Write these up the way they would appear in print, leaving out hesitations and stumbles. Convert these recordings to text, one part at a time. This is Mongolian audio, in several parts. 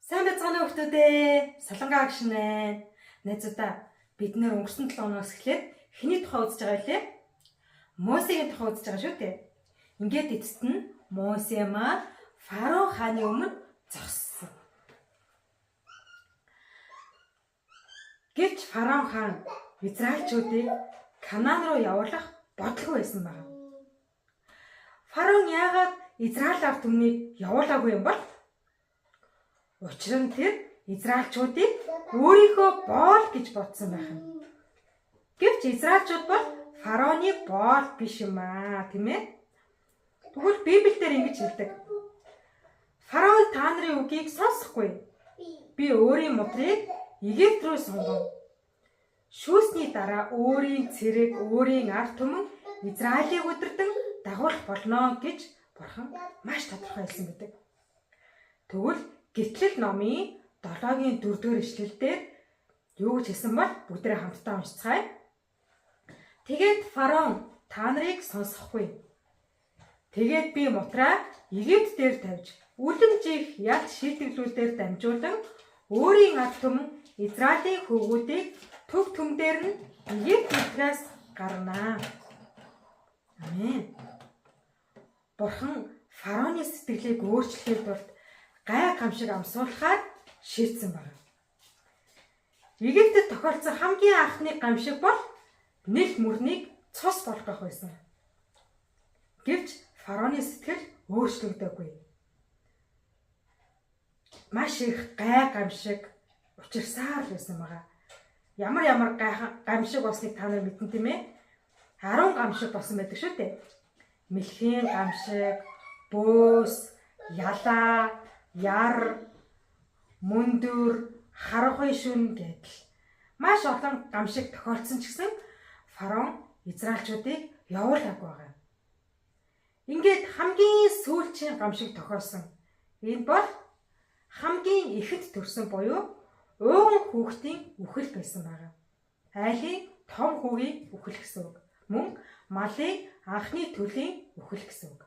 Сайн байцгаана уу хүмүүстээ. Солонгоо агшин байна. Найзуудаа бид нэр өнгөрсөн 7 хоногоос эхлээд хэний тухай үзэж байгаа вэ? Мосегийн тухай үзэж байгаа шүү дээ. Ингээд эцэст нь Мосе маань Фараон хааны өмнө зогссон. Гэвч Фараон хаан Израильчүүдийг Канаан руу явуулах бодлого байсан байна. Фараон яагаад Израиль ард түмнийг явуулаагүй юм бол? Учир нь тэр Израильчүүдийг өөрийнхөө боол гэж бодсон байна. Гэвч Израильчууд бол Фараоны боол биш юм аа, тийм ээ? Тэгвэл Библиэлд ингэж хэлдэг. Фараон та нарын үгийг сонсохгүй. Би өөрийн мудрыг Египт рүү сонгов. Шүүсний дараа өөрийн цэрэг, өөрийн ард түмэн Израилийг өдөртөн дагуулах болно гэж Бурхан маш тодорхой хэлсэн гэдэг. Тэгвэл Гитлэл номын 7-гийн 4-р ишлэлдэр юу гэж хэлсэн бол бүгдээ хамтдаа уншицгаая. Тэгээд Фараон та нарыг сонсохгүй. Тэгээд би мутраа Египт дээр тавьж үлэмжих ял шийтгэлүүдээр дамжуулан өөрийн ард түмэн Израилийн хөвгүүдийг төв төмдөр нь Египт нутгаас гарнаа. Амен. Бурхан Фараоны сэтгэлийг өөрчлөхийн тулд гай гамшиг амсуулахаар шийдсэн байна. Египтэд тохиолдсон хамгийн анхны гамшиг бол Нил мөрнийг цус болгох байсан. Гэвч Фараоны сэтгэл өөрчлөгдөөгүй. Маш их гай гамшиг учирсаар байсан байгаа. Ямар гамшиг болсныг та нар мэдэн тийм ээ? 10 гамшиг болсон байдаг шүү дээ. Мэлхийн гамшиг, бөөс, ялаа, яр, мөндөр, харгуй шүн гэдэл маш олон гамшиг тохиолдсон ч гэсэн Фараон Израильчүүдийг явуулаагүй байгаа. Ингээд хамгийн сүүлчийн гамшиг тохиолсон. Энэ бол хамгийн ихэд төрсөн буюу ууган хүүхдийн үхэл байсан байгаа. Айлын том хүүгийн үхэл гэсэн үг. Мөн малын анхны төлийн үхэл гэсэн үг.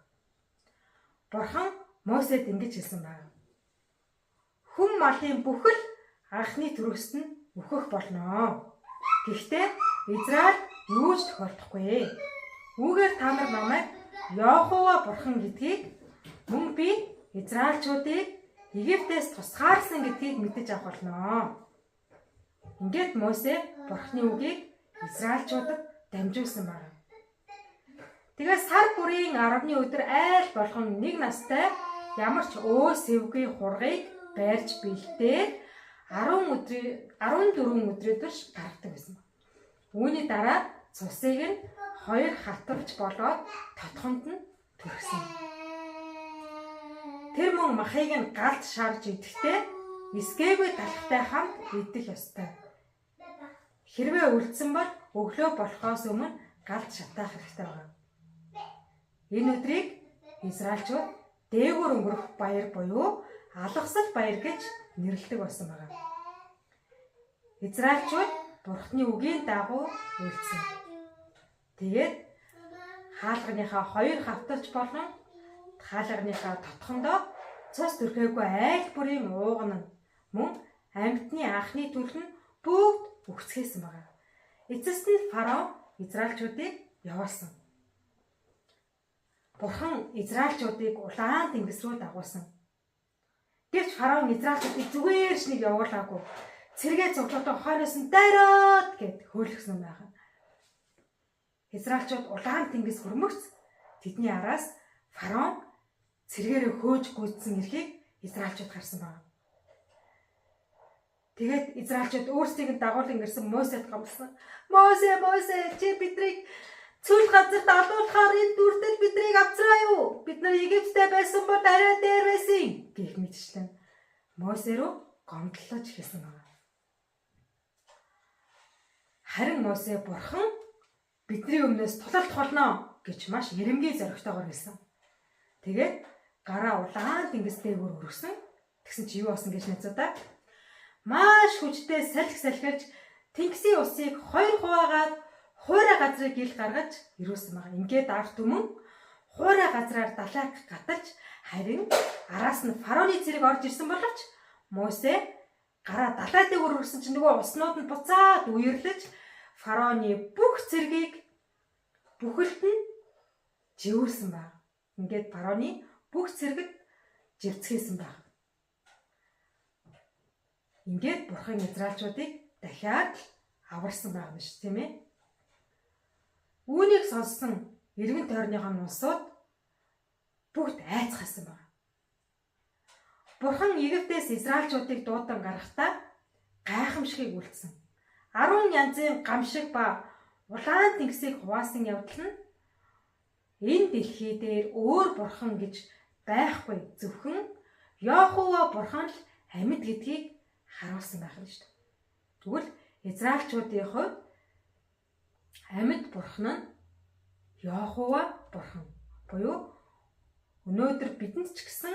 Бурхан Мосед ингэж хэлсэн байна. Хүн малын бүхэл анхны төрөст нь үхэх болно. Гэхдээ Израиль юу ч тохиолдохгүй. Үүгээр та нар намайг Яхова бурхан гэдгийг мөн би Израильчүүдийг Египтээс тусгаарсан гэдгийг мэдэж авах болно. Ингээд Мосе бурханы үгийг Израильчуудад дамжуулсан байна. Тэгээд сар бүрийн 10-ны өдөр айл болгон нэг настай ямар ч өөс сэвгүй хургийг байрж бэлдээд 14 өдрийн турш гаргадаг байсан. Үүний дараа цусыг нь 2 хатварч болоод тотхонд нь төрсөн. Тэр мөн махыг нь галд шарж идэхдээ эсгээгүй талхтай хамт идэх ёстой. Хэрвээ үлдсэн бол өглөө болохоос өмнө галд шатаах хэрэгтэй байна. Энэ өдрийг Израильчууд дээгүүр өнгөрөх баяр буюу алгасал баяр гэж нэрлэдэг болсон байна. Израильчууд Бурхны үгийн дагуу үйлцсэн. Тэгээд хаалганыхаа 2 хавтарч болон хаалганыхаа тотхондоо цус төрхөөгүй айл бүрийн ууган нь мөн амьтны анхны төрөл нь бүгд үхцгээсэн байна. Эцэст нь Фараон Израильчуудыг явуулсан. Бурхан Израильчуудыг улаан тэнгис рүү дагуулсан. Гэвч Фараон Израильчуудыг зүгээр ч нэг явуулаагүй. Цэргээ цуглуулсан хойноос нь дайраад гэд хөөлгсөн байна. Израильчууд улаан тэнгис хөрмөгц тэдний араас Фараон цэргээрээ хөөж гүйцсэн эрхийг Израильчууд харсан байна. Тэгээд Израильчууд өөрсдийг нь дагуулan ирсэн Мосед гомдсон. Мосе чи бидрийг цүл газарт алуулахаар энэ дүртэл бидрийг авцраа юу? Бид нар Египттэй байсан бол арай дээр байсан гэх мэтчлэн Мосе рүү гомдлож хэлсэн байна. Харин Мосе бурхан бидний өмнөөс тулалдах болно гэж маш эрэмгийн зоригтойгоор хэлсэн. Тэгээд гараа улаан тэнгис дээгүүр өргөсөн. Тэгсэн чи юу болсон гэж найзуудаа? Маш хүчтэй салхилж тэнгисийн усыг 2 хуваагаад хуурай газрыг ил гаргаж ирүүлсэн байна. Ингээд ард түмэн хуурай газраар далайг гаталж харин араас нь Фараоны цэрэг орж ирсэн боловч Мосе гараа далайдыг өргөсөн чинь нөгөө уснууд нь буцаад үерлэж фараоны бүх цэргийг бүхэлд нь живүүлсэн баг. Ингээд фараоны бүх цэргэд живцгээсэн баг. Ингээд бурхан израилчуудыг дахиад аварсан байгаа юм шүү, тийм ээ. Үүнийг сонссон эргэн тойрныхоо улсууд бүгд айцгаасан байна. Бурхан Египтээс израилчуудыг дуудан гаргахдаа гайхамшигыг үлдсэн. 10 янзын гамшиг ба улаан тэнгисийг хуваасан явдал нь энэ дэлхий дээр өөр бурхан гэж байхгүй, зөвхөн Яхова бурхан л амьд гэдгийг харуулсан байх нь шүү дээ. Тэгвэл израилчуудын хувьд амьд бурхан нь Яхова бурхан буюу өнөөдөр бидэнд ч гэсэн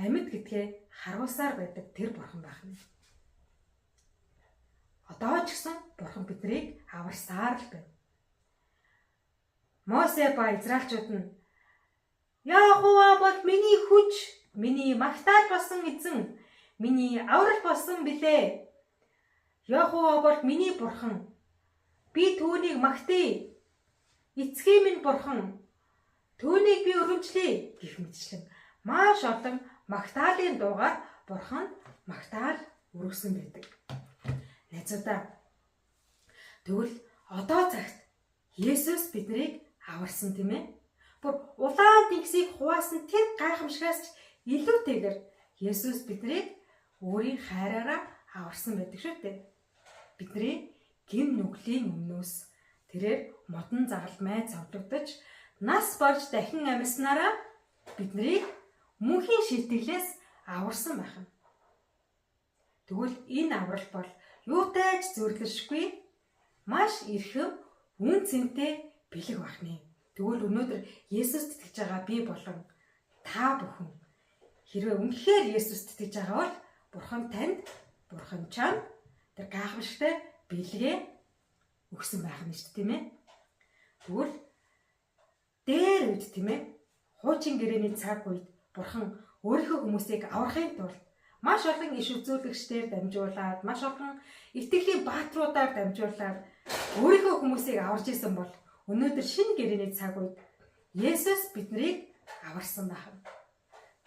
амьд гэдгээ харуулсаар байдаг тэр бурхан байх нь. Одоо ч гэсэн бурхан биднийг аварсаар л байна. Мосе ба израилчууд нь Яхова бол миний хүч, миний магтаал болсон эзэн, миний аврал болсон билээ. Яхова бол миний бурхан. Би түүнийг магтъя. Эцгийн минь бурхан. Түүнийг би өргөмжлөе гэх мэтчлэн маш олон магтаалын дуугаар бурхан магтаал өргөсөн байдаг. Найзуудаа, тэгвэл одоо цагт Есүс биднийг аварсан тийм ээ. Бүр улаан тэнгисийг хуваасан тэр гайхамшигаас ч илүүтэйгээр Есүс биднийг өөрийн хайраараа аварсан байдаг шүү дээ. Бидний гим нүглийн өмнөөс тэрээр модон загалт майд цавлагдаж нас болж дахин амьснараа биднийг мөнхийн шийтгэлээс аварсан байна. Тэгвэл энэ аврал бол юутай ч зөвлөшгүй маш эрхэм үн цэнтэй бэлэг байна. Тэгвэл өнөөдөр Есүст итгэж байгаа би болон та бүхэн хэрвээ үнэхээр Есүст итгэж байгаа бол бурхан танд, бурхан чамд тэр гайхамшигтай бэлгээ өгсөн байх нь шүү дээ, тийм ээ. Тэгвэл дээр үед тийм ээ хуучин гэрээний цаг үед бурхан өөрийнхөө хүмүүсийг аврахын тулд маш олон иш үзүүлэгчдээр дамжуулаад, маш олон итгэлийн баатруудаар дамжуулаад өөрийнхөө хүмүүсийг аварж исэн бол өнөөдөр шинэ гэрээний цаг үед Есүс биднийг аварсан байна.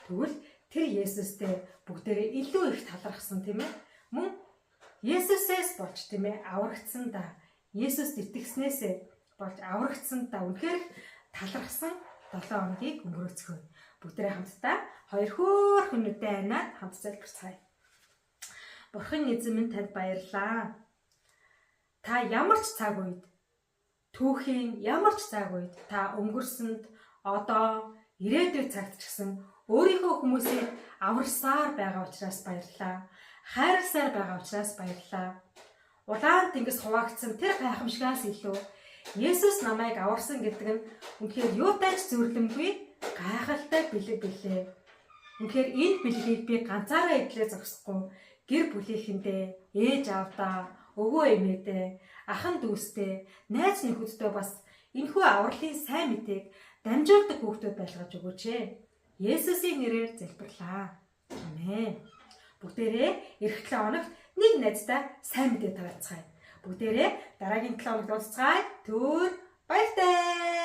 Тэгвэл тэр Есүстэй бүгдээрээ илүү их талархсан тийм ээ. Мөн Есүсээс болж тийм ээ аврагдсан да. Есүст итгэснээсээ болж аврагдсан да. Үнэхээр талархсан 7 хоногийг өнгөрөөцгөө. Бүгдээрээ хамтдаа хоёр хөөрхөн нүдэн айнаад хамт залбирцгаая. Бурхан эзэн минь танд баярлалаа. Та ямар ч цаг үед түүхийн ямар ч цаг үед та өнгөрсөнд одоо ирээдүйн цагт ч гэсэн өөрийнхөө хүмүүсийг аварсаар байгаа учраас баярлалаа. Хайрласаар байгаа учраас баярлалаа. Улаан тэнгис хуваагдсан тэр гайхамшигаас илүү Есүс намайг аварсан гэдэг нь үнэхээр юутай ч зөвлөмгүй гайхалтай бэлэг билээ. Үнэхээр энэ бэлгийг би ганцаараа идлээ зогсохгүй гэр бүлийнхэндээ, ээж аавдаа, өвөө эмээдээ, ахан дүүстэй, найз нөхөдтэй бас энэхүү авралын сайн мэдээг дамжуулдаг хүүхдүүд байлгаж өгөөч ээ. Есүсийн нэрээр залбирлаа. Амен. Бүгдээрээ эх 7 хоногт нэг найздаа сайн мэдээ таацгаая. Бүгдээрээ дараагийн 7 хоногт уулзцгаая. Түр баяртай.